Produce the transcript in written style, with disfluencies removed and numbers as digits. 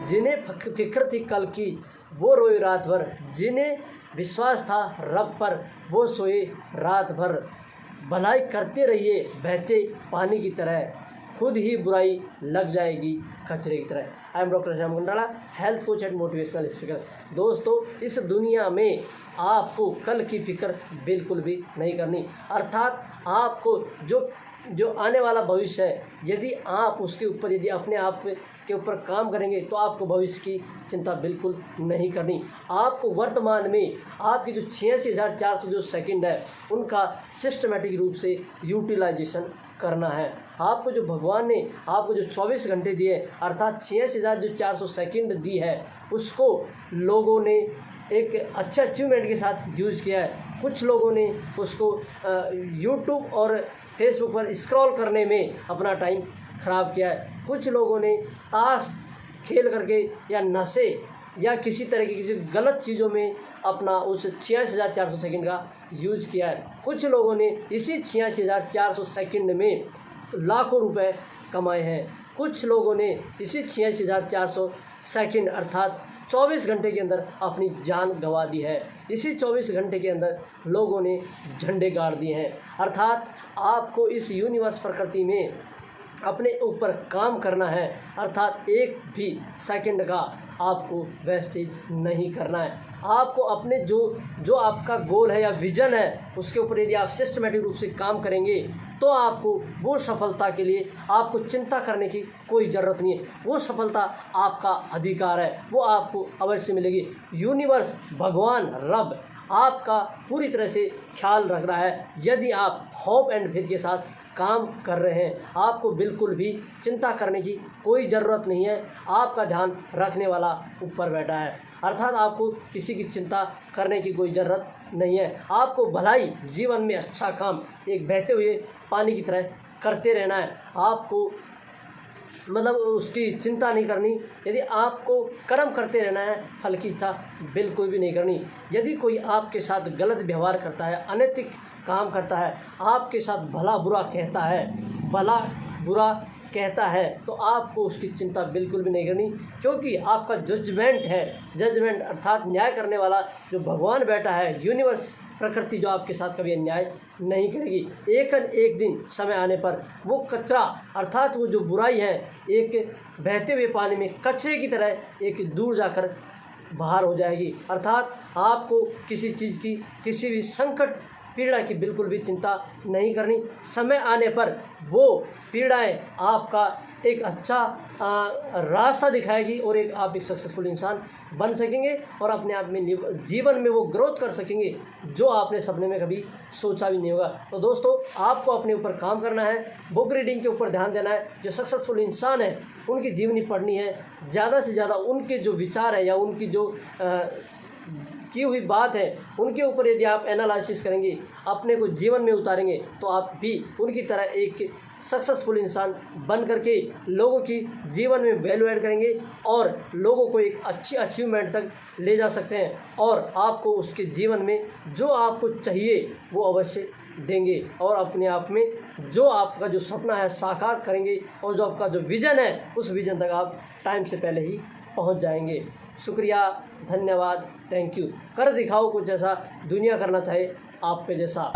जिन्हें फिक्र थी कल की वो रोए रात भर, जिन्हें विश्वास था रब पर वो सोए रात भर। भलाई करते रहिए बहते पानी की तरह, खुद ही बुराई लग जाएगी कचरे की तरह। I am doctor Shyam Gundala, health coach and motivational speaker. दोस्तों, इस दुनिया में आपको कल की फिक्र बिल्कुल भी नहीं करनी, अर्थात आपको जो आने वाला भविष्य है, यदि आप उसके ऊपर यदि अपने आप के ऊपर काम करेंगे तो आपको भविष्य की चिंता बिल्कुल नहीं करनी। आपको वर्तमान में आपकी जो 86,400 जो सेकंड है उनका सिस्टमेटिक रूप से यूटिलाइजेशन करना है। आपको जो भगवान ने आपको जो 24 घंटे दिए अर्थात 86,400 सेकंड दी है, उसको लोगों ने एक अच्छे अचीवमेंट के साथ यूज़ किया है। कुछ लोगों ने उसको यूट्यूब और फेसबुक पर स्क्रॉल करने में अपना टाइम ख़राब किया है। कुछ लोगों ने ताश खेल करके या नशे या किसी तरह की किसी गलत चीज़ों में अपना उस 86,400 सेकंड का यूज किया है। कुछ लोगों ने इसी 86,400 सेकंड में लाखों रुपए कमाए हैं। कुछ लोगों ने इसी 86,400 सेकंड अर्थात 24 घंटे के अंदर अपनी जान गंवा दी है। इसी 24 घंटे के अंदर लोगों ने झंडे गाड़ दिए हैं। अर्थात आपको इस यूनिवर्स प्रकृति में अपने ऊपर काम करना है, अर्थात एक भी सेकंड का आपको वेस्टेज नहीं करना है। आपको अपने जो आपका गोल है या विज़न है उसके ऊपर यदि आप सिस्टमेटिक रूप से काम करेंगे तो आपको वो सफलता के लिए आपको चिंता करने की कोई ज़रूरत नहीं है। वो सफलता आपका अधिकार है, वो आपको अवश्य मिलेगी। यूनिवर्स, भगवान, रब आपका पूरी तरह से ख्याल रख रहा है यदि आप होप एंड फेथ के साथ काम कर रहे हैं। आपको बिल्कुल भी चिंता करने की कोई ज़रूरत नहीं है। आपका ध्यान रखने वाला ऊपर बैठा है, अर्थात आपको किसी की चिंता करने की कोई ज़रूरत नहीं है। आपको भलाई जीवन में अच्छा काम एक बहते हुए पानी की तरह करते रहना है। आपको मतलब उसकी चिंता नहीं करनी। यदि आपको कर्म करते रहना है, फल की इच्छा बिल्कुल भी नहीं करनी। यदि कोई आपके साथ गलत व्यवहार करता है, अनैतिक काम करता है, आपके साथ भला बुरा कहता है तो आपको उसकी चिंता बिल्कुल भी नहीं करनी, क्योंकि आपका जजमेंट है, जजमेंट अर्थात न्याय करने वाला जो भगवान बैठा है, यूनिवर्स, प्रकृति, जो आपके साथ कभी अन्याय नहीं करेगी। एक दिन समय आने पर वो कचरा अर्थात वो जो बुराई है एक बहते हुए पानी में कचरे की तरह एक दूर जाकर बाहर हो जाएगी। अर्थात आपको किसी चीज़ की, किसी भी संकट पीड़ा की बिल्कुल भी चिंता नहीं करनी। समय आने पर वो पीड़ाएं आपका एक अच्छा रास्ता दिखाएगी और आप एक सक्सेसफुल इंसान बन सकेंगे और अपने आप में जीवन में वो ग्रोथ कर सकेंगे जो आपने सपने में कभी सोचा भी नहीं होगा। तो दोस्तों, आपको अपने ऊपर काम करना है, बुक रीडिंग के ऊपर ध्यान देना है। जो सक्सेसफुल इंसान है उनकी जीवनी पढ़नी है, ज़्यादा से ज़्यादा उनके जो विचार है या उनकी जो की हुई बात है उनके ऊपर यदि आप एनालिसिस करेंगे, अपने को जीवन में उतारेंगे तो आप भी उनकी तरह एक सक्सेसफुल इंसान बन करके लोगों की जीवन में वैल्यू ऐड करेंगे और लोगों को एक अच्छी अचीवमेंट तक ले जा सकते हैं और आपको उसके जीवन में जो आपको चाहिए वो अवश्य देंगे और अपने आप में जो आपका जो सपना है साकार करेंगे और जो आपका जो विज़न है उस विज़न तक आप टाइम से पहले ही पहुंच जाएंगे। शुक्रिया, धन्यवाद, थैंक यू। कर दिखाओ कुछ ऐसा दुनिया करना चाहे आप पे जैसा।